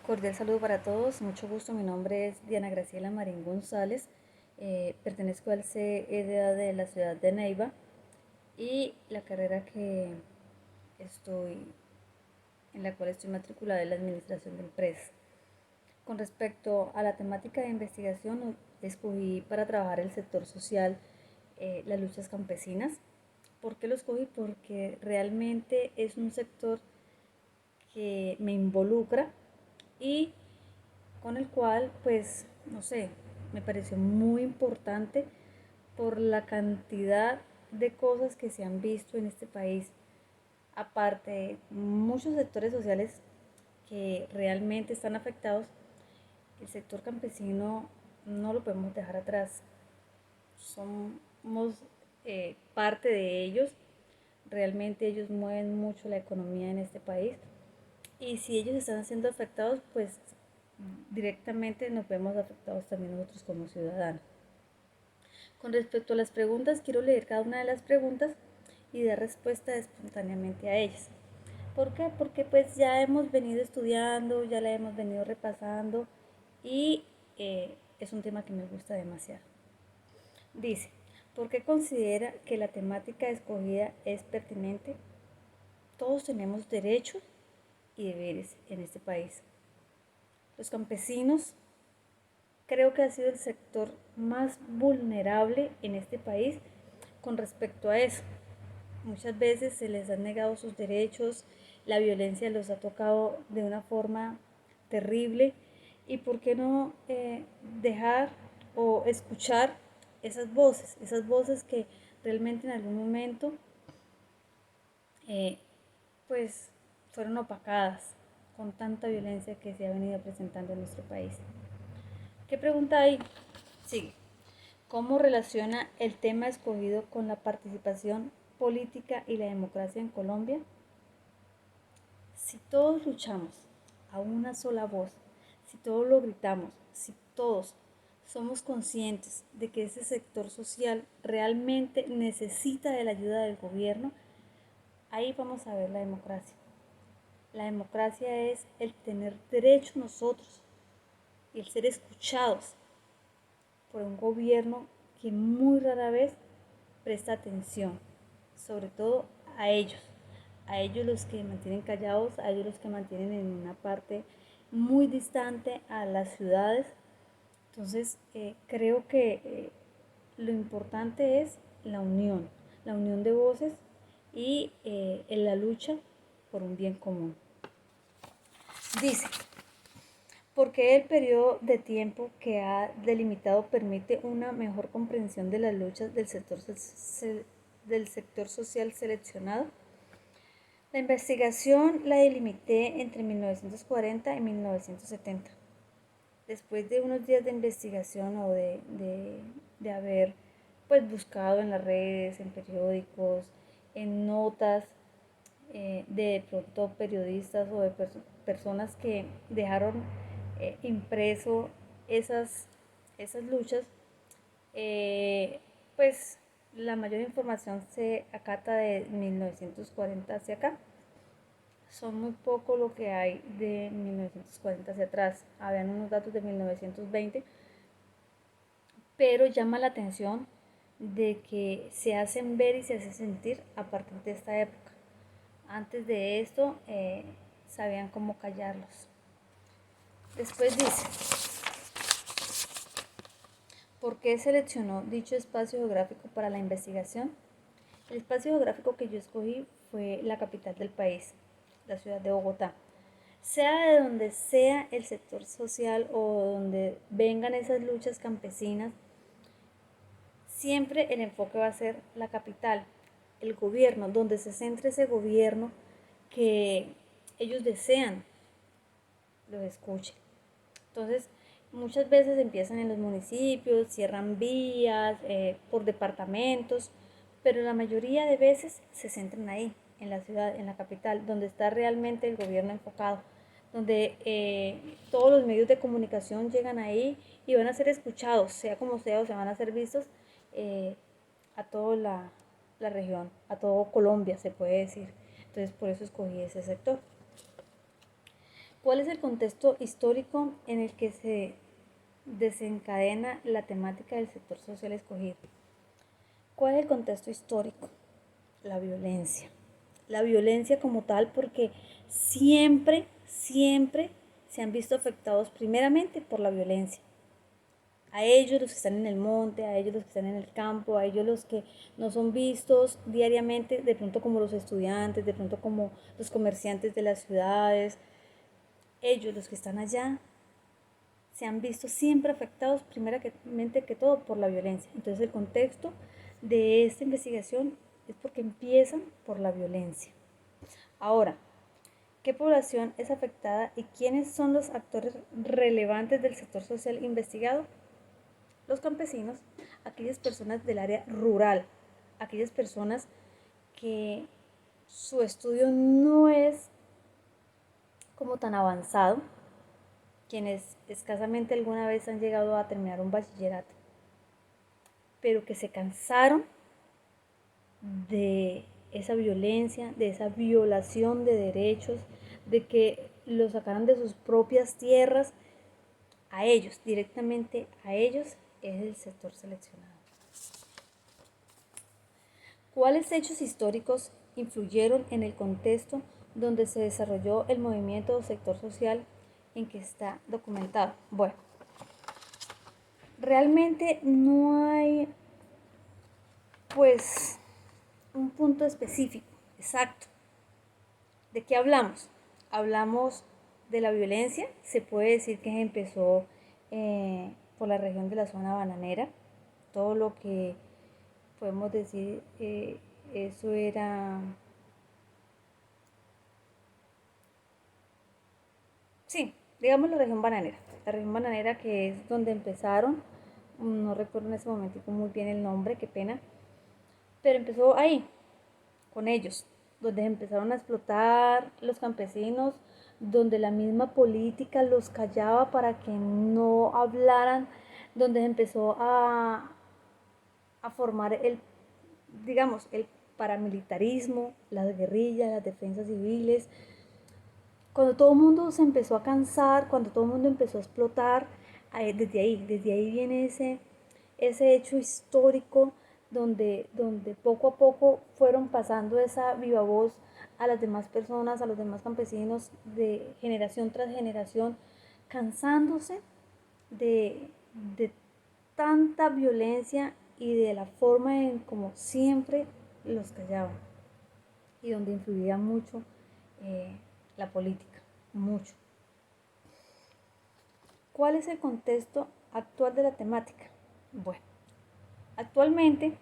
Cordial saludo para todos, mucho gusto. Mi nombre es Diana Graciela Marín González, pertenezco al CEDA de la ciudad de Neiva y la carrera estoy, en la cual estoy matriculada es la Administración de Empresas. Con respecto a la temática de investigación, escogí para trabajar el sector social, las luchas campesinas. ¿Por qué lo escogí? Porque realmente es un sector que me involucra y con el cual, pues, no sé, me pareció muy importante por la cantidad de cosas que se han visto en este país, aparte de muchos sectores sociales que realmente están afectados. El sector campesino no lo podemos dejar atrás, somos parte de ellos, realmente ellos mueven mucho la economía en este país y si ellos están siendo afectados, pues directamente nos vemos afectados también nosotros como ciudadanos. Con respecto a las preguntas, quiero leer cada una de las preguntas y dar respuesta espontáneamente a ellas. ¿Por qué? Porque pues ya hemos venido estudiando, ya la hemos venido repasando y es un tema que me gusta demasiado. Dice, ¿por qué considera que la temática escogida es pertinente? Todos tenemos derechos y deberes en este país. Los campesinos creo que ha sido el sector más vulnerable en este país con respecto a eso. Muchas veces se les han negado sus derechos, la violencia los ha tocado de una forma terrible y por qué no dejar o escuchar esas voces que realmente en algún momento eh, pues fueron opacadas con tanta violencia que se ha venido presentando en nuestro país. ¿Qué pregunta hay? Sigue. ¿Cómo relaciona el tema escogido con la participación política y la democracia en Colombia? Si todos luchamos a una sola voz, si todos lo gritamos, si todos somos conscientes de que ese sector social realmente necesita de la ayuda del gobierno, ahí vamos a ver la democracia. La democracia es el tener derecho nosotros y el ser escuchados por un gobierno que muy rara vez presta atención, sobre todo a ellos los que mantienen callados, a ellos los que mantienen en una parte muy distante a las ciudades. Entonces, creo que lo importante es la unión de voces y en la lucha por un bien común. Dice, porque el periodo de tiempo que ha delimitado permite una mejor comprensión de las luchas del sector social seleccionado. La investigación la delimité entre 1940 y 1970. Después de unos días de investigación o de haber pues buscado en las redes, en periódicos, en notas de pronto periodistas o de personas que dejaron impreso esas, esas luchas, eh, pues la mayor información se acata de 1940 hacia acá. Son muy poco lo que hay de 1940 hacia atrás. Habían unos datos de 1920, pero llama la atención de que se hacen ver y se hace sentir a partir de esta época. Antes de esto, sabían cómo callarlos. Después dice, ¿por qué seleccionó dicho espacio geográfico para la investigación? El espacio geográfico que yo escogí fue la capital del país, la ciudad de Bogotá. Sea de donde sea el sector social o donde vengan esas luchas campesinas, siempre el enfoque va a ser la capital, el gobierno, donde se centre ese gobierno que ellos desean los escuche. Entonces, muchas veces empiezan en los municipios, cierran vías, por departamentos, pero la mayoría de veces se centran ahí, en la ciudad, en la capital, donde está realmente el gobierno enfocado, donde todos los medios de comunicación llegan ahí y van a ser escuchados, sea como sea, o se van a ser vistos eh, a toda la región, a todo Colombia se puede decir. Entonces por eso escogí ese sector. ¿Cuál es el contexto histórico en el que se desencadena la temática del sector social escogido? ¿Cuál es el contexto histórico? La violencia. La violencia como tal, porque siempre se han visto afectados primeramente por la violencia. A ellos los que están en el monte, a ellos los que están en el campo, a ellos los que no son vistos diariamente, de pronto como los estudiantes, de pronto como los comerciantes de las ciudades. Ellos los que están allá se han visto siempre afectados primeramente que todo por la violencia. Entonces el contexto de esta investigación es porque empiezan por la violencia. Ahora, ¿qué población es afectada y quiénes son los actores relevantes del sector social investigado? Los campesinos, aquellas personas del área rural, aquellas personas que su estudio no es como tan avanzado, quienes escasamente alguna vez han llegado a terminar un bachillerato, pero que se cansaron de esa violencia, de esa violación de derechos, de que los sacaran de sus propias tierras. A ellos, directamente a ellos, es el sector seleccionado. ¿Cuáles hechos históricos influyeron en el contexto donde se desarrolló el movimiento o sector social en que está documentado? Bueno, realmente no hay pues un punto específico, exacto. ¿De qué hablamos? Hablamos de la violencia, se puede decir que empezó por la región de la zona bananera, todo lo que podemos decir, eso era, sí, digamos la región bananera que es donde empezaron, no recuerdo en ese momento muy bien el nombre, qué pena, pero empezó ahí, con ellos, donde empezaron a explotar los campesinos, donde la misma política los callaba para que no hablaran, donde empezó a formar digamos, el paramilitarismo, las guerrillas, las defensas civiles. Cuando todo el mundo se empezó a cansar, cuando todo el mundo empezó a explotar, desde ahí viene ese hecho histórico donde poco a poco fueron pasando esa viva voz a las demás personas, a los demás campesinos, de generación tras generación, cansándose de tanta violencia y de la forma en como siempre los callaban y donde influía mucho la política, mucho. ¿Cuál es el contexto actual de la temática? Bueno, actualmente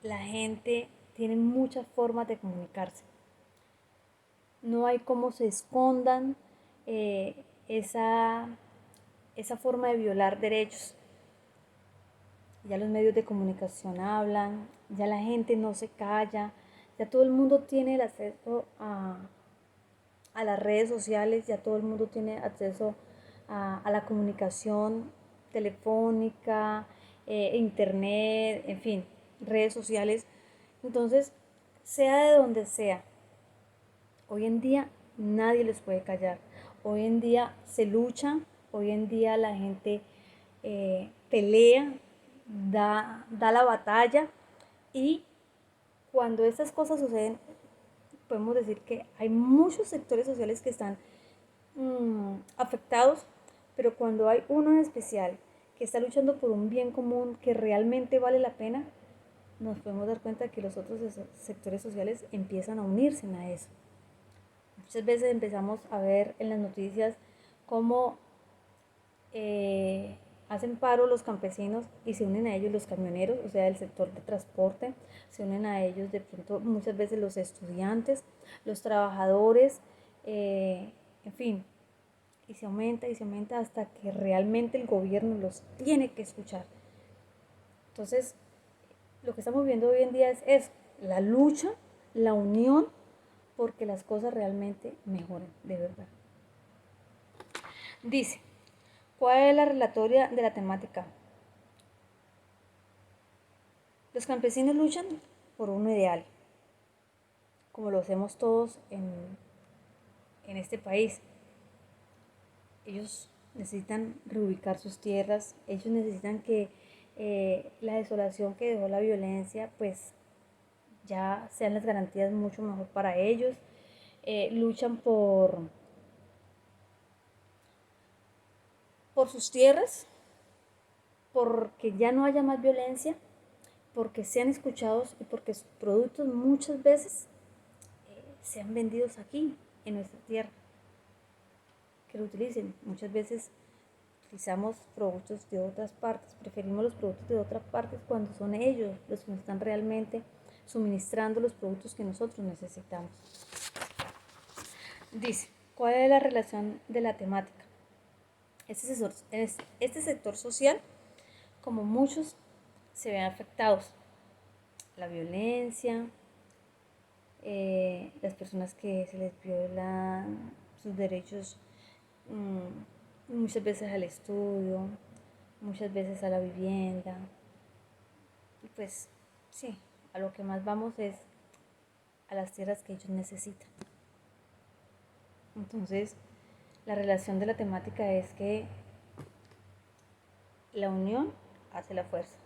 la gente tiene muchas formas de comunicarse. No hay cómo se escondan esa forma de violar derechos. Ya los medios de comunicación hablan, ya la gente no se calla, ya todo el mundo tiene el acceso a las redes sociales, ya todo el mundo tiene acceso a la comunicación telefónica, internet, en fin, redes sociales. Entonces, sea de donde sea, hoy en día nadie les puede callar. Hoy en día se lucha, hoy en día la gente pelea, da la batalla y cuando estas cosas suceden, podemos decir que hay muchos sectores sociales que están afectados, pero cuando hay uno en especial que está luchando por un bien común que realmente vale la pena, nos podemos dar cuenta que los otros sectores sociales empiezan a unirse a eso. Muchas veces empezamos a ver en las noticias cómo hacen paro los campesinos y se unen a ellos los camioneros, o sea, el sector de transporte, se unen a ellos de pronto muchas veces los estudiantes, los trabajadores, en fin, y se aumenta hasta que realmente el gobierno los tiene que escuchar. Entonces, lo que estamos viendo hoy en día es eso, la lucha, la unión, porque las cosas realmente mejoren, de verdad. Dice, ¿cuál es la relatoria de la temática? Los campesinos luchan por un ideal, como lo hacemos todos en este país. Ellos necesitan reubicar sus tierras, ellos necesitan que la desolación que dejó la violencia, pues ya sean las garantías mucho mejor para ellos. Luchan por sus tierras, porque ya no haya más violencia, porque sean escuchados y porque sus productos muchas veces sean vendidos aquí, en nuestra tierra, que lo utilicen. Muchas veces utilizamos productos de otras partes, preferimos los productos de otras partes cuando son ellos los que nos están realmente suministrando los productos que nosotros necesitamos. Dice, ¿cuál es la relación de la temática? Este sector social, como muchos, se ven afectados. La violencia, las personas que se les violan sus derechos, muchas veces al estudio, muchas veces a la vivienda. Y pues sí, a lo que más vamos es a las tierras que ellos necesitan. Entonces, la relación de la temática es que la unión hace la fuerza.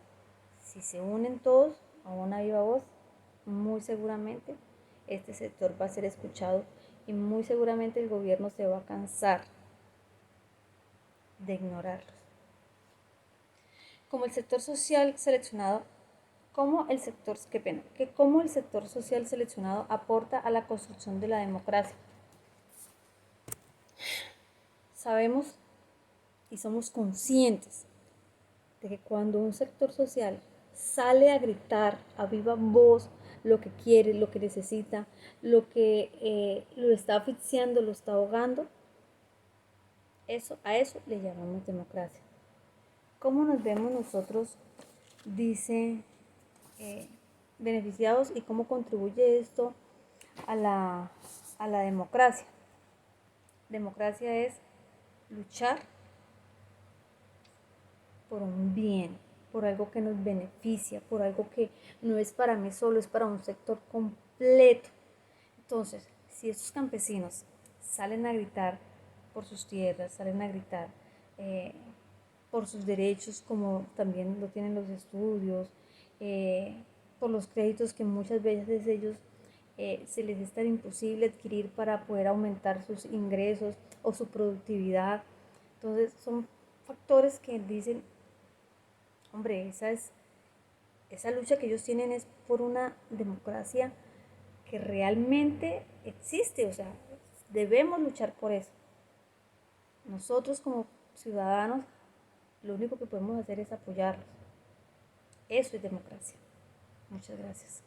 Si se unen todos a una viva voz, muy seguramente este sector va a ser escuchado y muy seguramente el gobierno se va a cansar de ignorarlos. Como el sector social seleccionado, cómo el sector social seleccionado aporta a la construcción de la democracia. Sabemos y somos conscientes de que cuando un sector social sale a gritar a viva voz lo que quiere, lo que necesita, lo que lo está asfixiando, lo está ahogando, a eso le llamamos democracia. ¿Cómo nos vemos nosotros, dice, beneficiados y cómo contribuye esto a la democracia? Democracia es luchar por un bien, por algo que nos beneficia, por algo que no es para mí solo, es para un sector completo. Entonces, si estos campesinos salen a gritar por sus tierras, salen a gritar por sus derechos, como también lo tienen los estudios, por los créditos que muchas veces ellos se les es tan imposible adquirir para poder aumentar sus ingresos o su productividad. Entonces son factores que dicen, hombre, esa lucha que ellos tienen es por una democracia que realmente existe, o sea, debemos luchar por eso. Nosotros como ciudadanos, lo único que podemos hacer es apoyarlos. Eso es democracia. Muchas gracias.